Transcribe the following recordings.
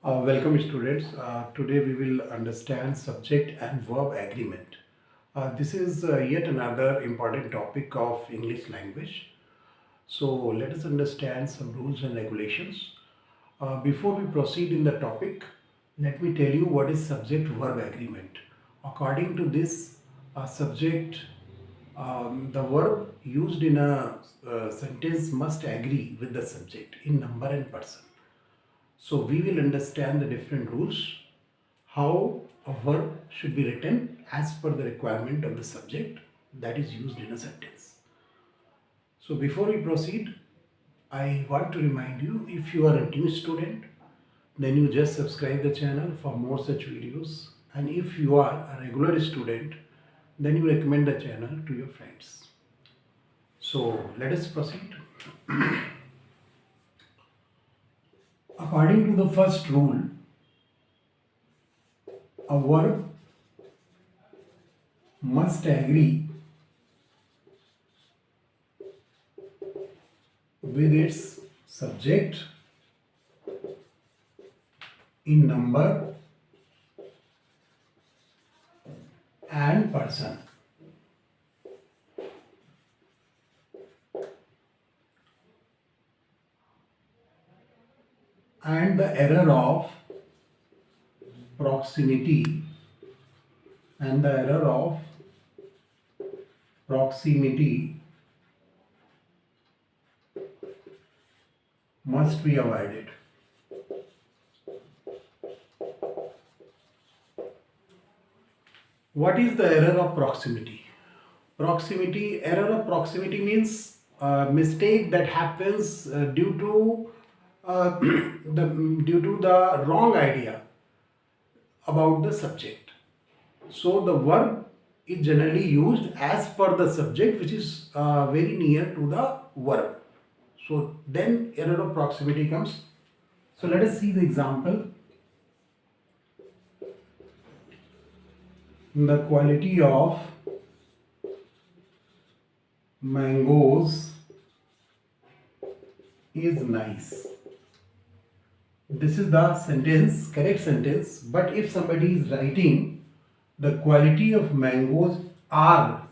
Welcome students. Today we will understand subject and verb agreement. This is yet another important topic of English language. So let us understand some rules and regulations. Before we proceed in the topic, let me tell you what is subject verb agreement. According to this subject, the verb used in a sentence must agree with the subject in number and person. So we will understand the different rules, how a verb should be written as per the requirement of the subject that is used in a sentence. So before we proceed, I want to remind you, if you are a new student, then you just subscribe the channel for more such videos, and if you are a regular student, then you recommend the channel to your friends. So let us proceed. According to the first rule, a verb must agree with its subject in number and person. And the error of proximity must be avoided. What is the error of proximity? Error of proximity means a mistake that happens due to the wrong idea about the subject. So the verb is generally used as per the subject, which is very near to the verb. So then error of proximity comes. So let us see the example. The quality of mangoes is nice. This is the sentence, correct sentence, but if somebody is writing the quality of mangoes are,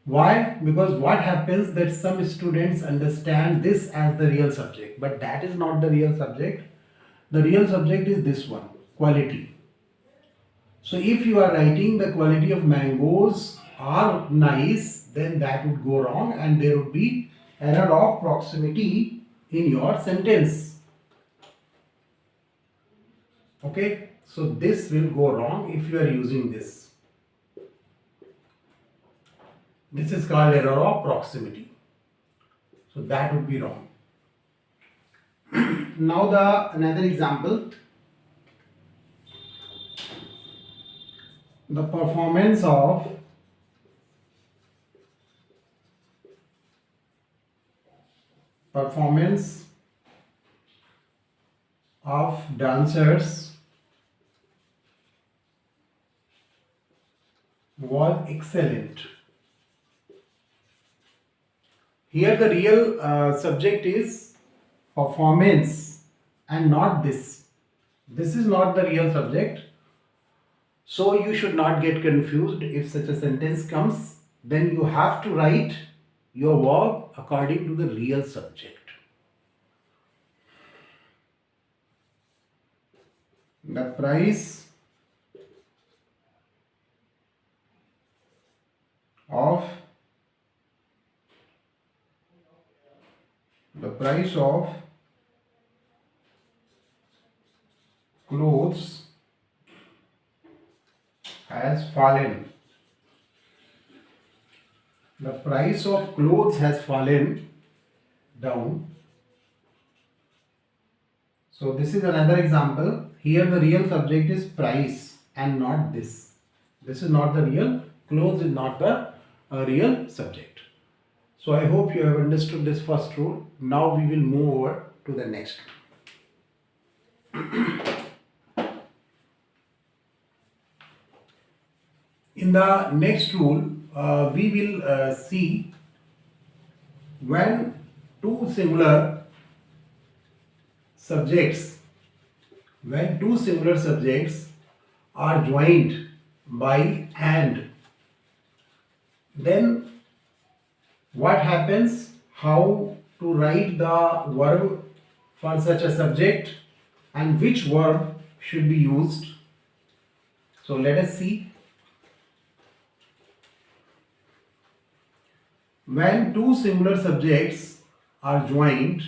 why? Because what happens that some students understand this as the real subject, but that is not the real subject. The real subject is this one, quality. So if you are writing the quality of mangoes are nice, then that would go wrong and there would be error of proximity in your sentence. Okay, so this will go wrong if you are using this. This is called error of proximity. So that would be wrong. Now another example. The performance of dancers was excellent. Here the real subject is performance and not this. This is not the real subject. So you should not get confused if such a sentence comes. Then you have to write your verb according to the real subject. The price of clothes has fallen. The price of clothes has fallen down. So this is another example. Here the real subject is price and not this. This is not the real. Clothes is not the real subject. So I hope you have understood this first rule. Now we will move over to the next rule. In the next rule, we will see when two similar subjects When two similar subjects are joined by and, then what happens? How to write the verb for such a subject and which verb should be used? So let us see. When two similar subjects are joined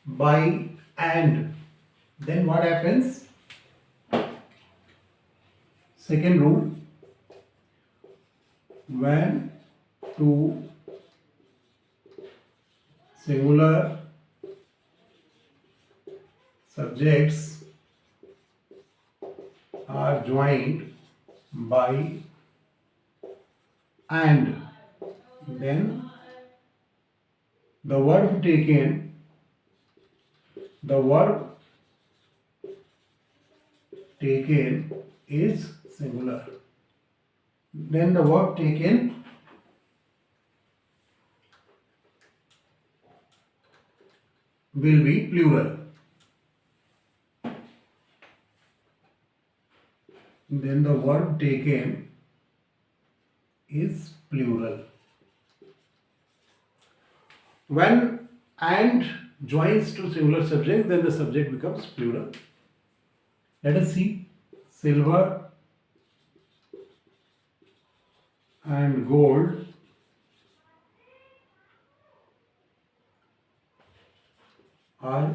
by and, then what happens? Second rule, when two singular subjects are joined by and, then the verb taken is singular. Then the verb taken will be plural. Then the verb taken is plural. When and joins two singular subjects, then the subject becomes plural. Let us see. Silver and gold are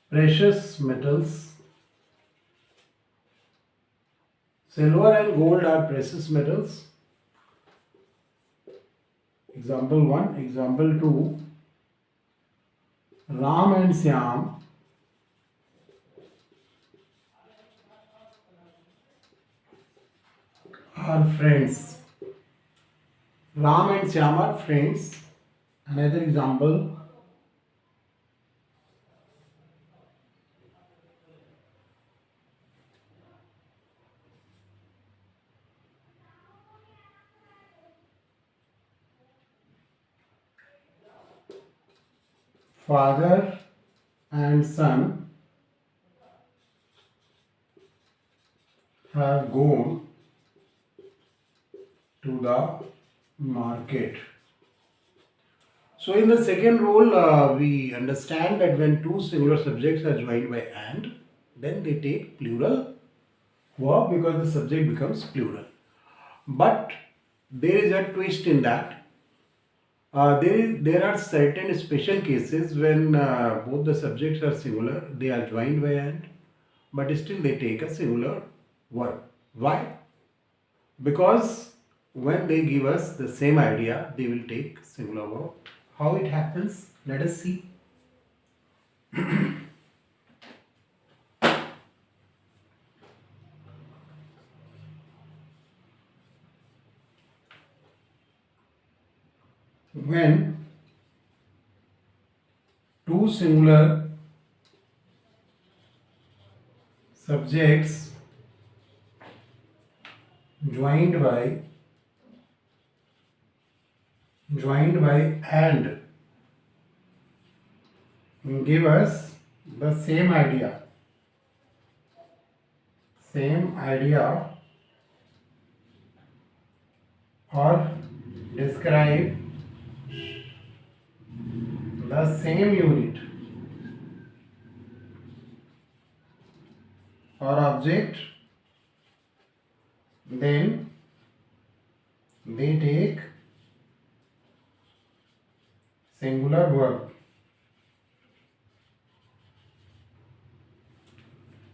precious metals. Silver and gold are precious metals. Example 1. Example 2. Ram and Syam are friends. Ram and Syam are friends. Another example. Father and son have gone to the market. So in the second rule, we understand that when two singular subjects are joined by and, then they take plural verb because the subject becomes plural. But there is a twist in that. There are certain special cases when both the subjects are singular, they are joined by and, but still they take a singular verb. Why? Because when they give us the same idea, they will take singular verb. How it happens? Let us see. When two singular subjects joined by and give us the same idea or describe the same unit or object, then they take singular verb.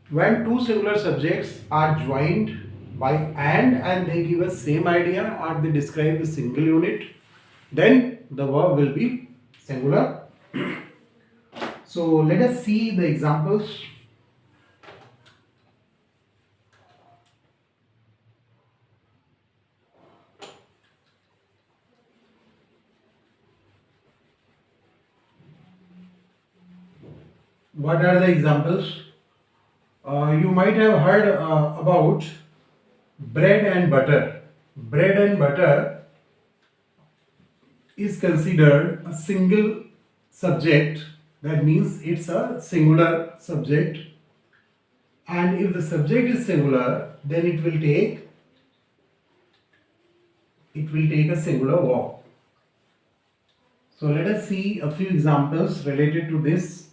When two singular subjects are joined by and they give us same idea or they describe the single unit, then the verb will be singular. So let us see the examples. What are the examples? You might have heard about bread and butter. Bread and butter is considered a single subject That means it's a singular subject, and if the subject is singular, then it will take a singular verb. So let us see a few examples related to this.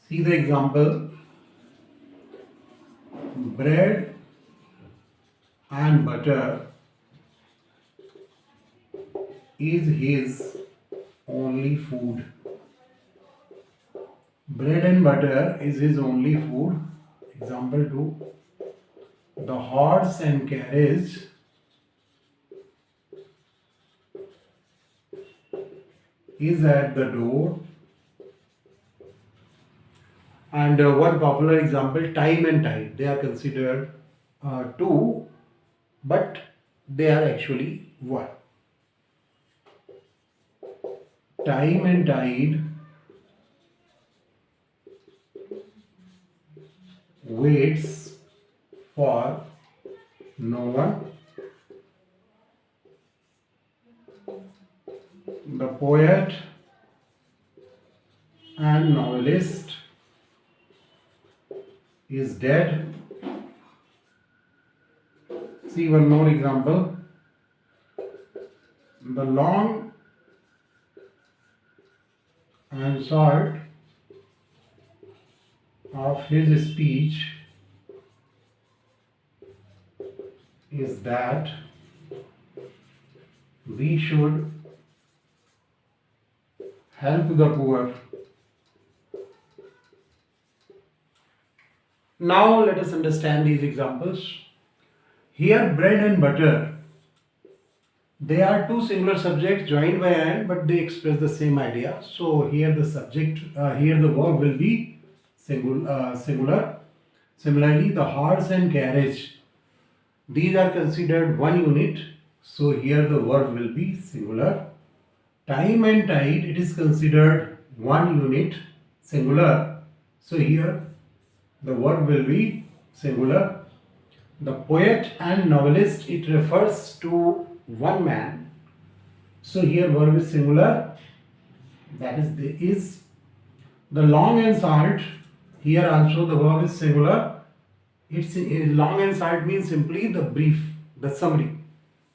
See the example. Bread and butter is his only food. Bread and butter is his only food. Example 2. The horse and carriage is at the door. And one popular example, time and tide. They are considered two, but they are actually one. Time and tide waits for no one. The poet and novelist is dead. See one more example. The long and short of his speech is that we should help the poor. Now let us understand these examples. Here bread and butter, they are two singular subjects joined by and, but they express the same idea. So here the subject, here the verb will be singular. Similarly, the horse and carriage, these are considered one unit. So here the verb will be singular. Time and tide, it is considered one unit, singular. So here the verb will be singular. The poet and novelist, it refers to one man. So here verb is singular. That is the long and short. Here also the verb is singular. It's long and short means simply the brief, the summary.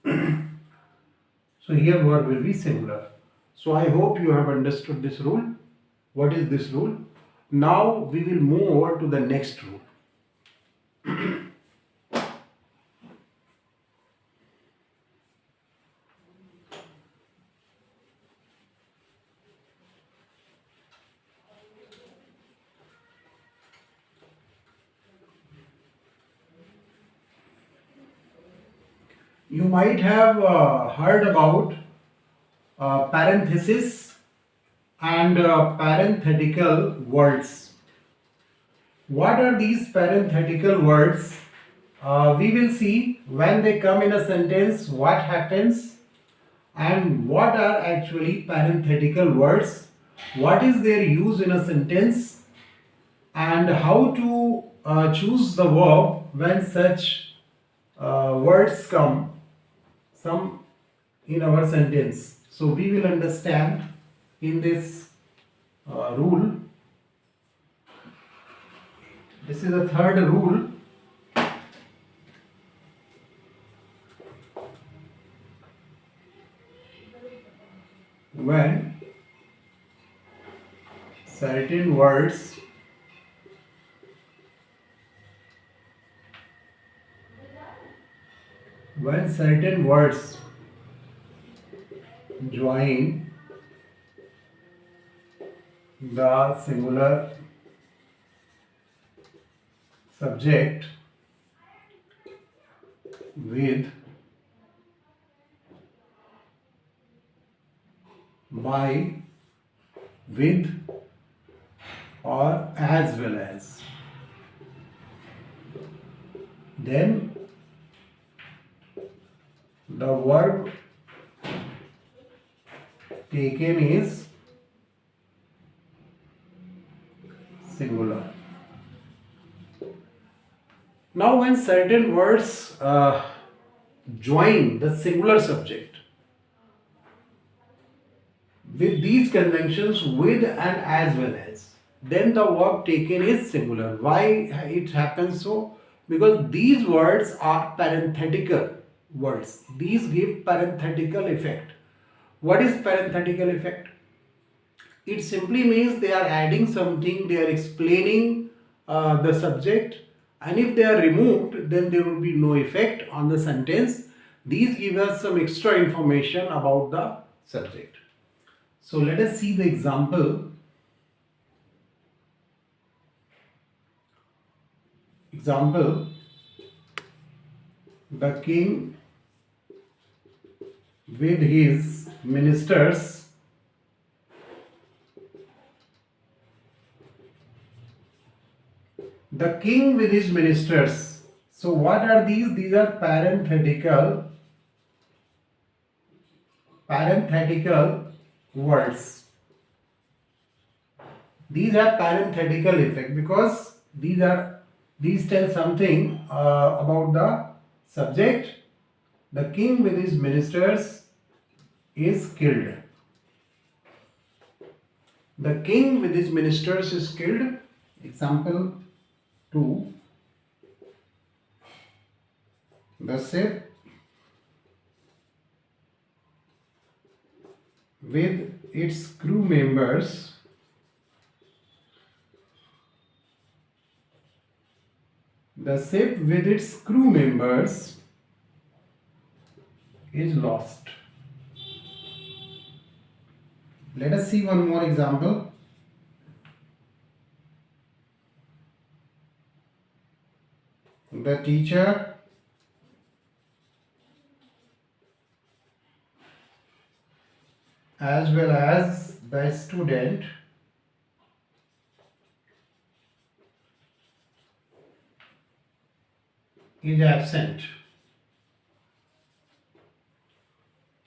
So here verb will be singular. So I hope you have understood this rule. What is this rule? Now we will move over to the next rule. You might have heard about parenthesis and parenthetical words. What are these parenthetical words? We will see when they come in a sentence what happens and what are actually parenthetical words, what is their use in a sentence, and how to choose the verb when such words come some in our sentence. So we will understand in this rule. This is the third rule. When certain words join the singular subject with, by, with, or as well as, then the verb taken is singular. Now when certain words join the singular subject, with these conjunctions with and as well as, then the verb taken is singular. Why it happens so? Because these words are parenthetical words. These give parenthetical effect. What is parenthetical effect? It simply means they are adding something, they are explaining the subject, and if they are removed, then there will be no effect on the sentence. These give us some extra information about the subject. So let us see the example. Example, the king with his ministers the king with his ministers. So what are these? These are parenthetical words. These are parenthetical effect because these tell something about the subject. The king with his ministers is killed. The king with his ministers is killed. Example 2. The ship with its crew members is lost. Let us see one more example. The teacher as well as the student is absent.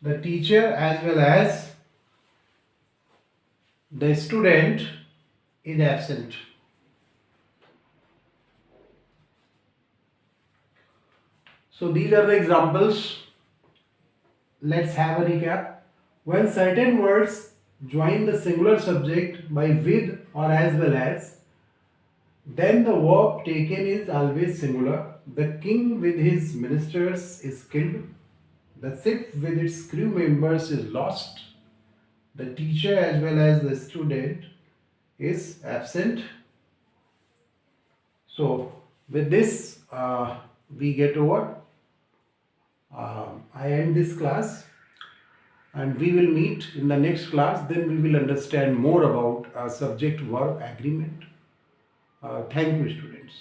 The teacher as well as the student is absent. So these are the examples. Let's have a recap. When certain words join the singular subject by with or as well as, then the verb taken is always singular. The king with his ministers is killed. The ship with its crew members is lost. The teacher as well as the student is absent. So with this we get over. I end this class and we will meet in the next class. Then we will understand more about subject verb agreement. Thank you, students.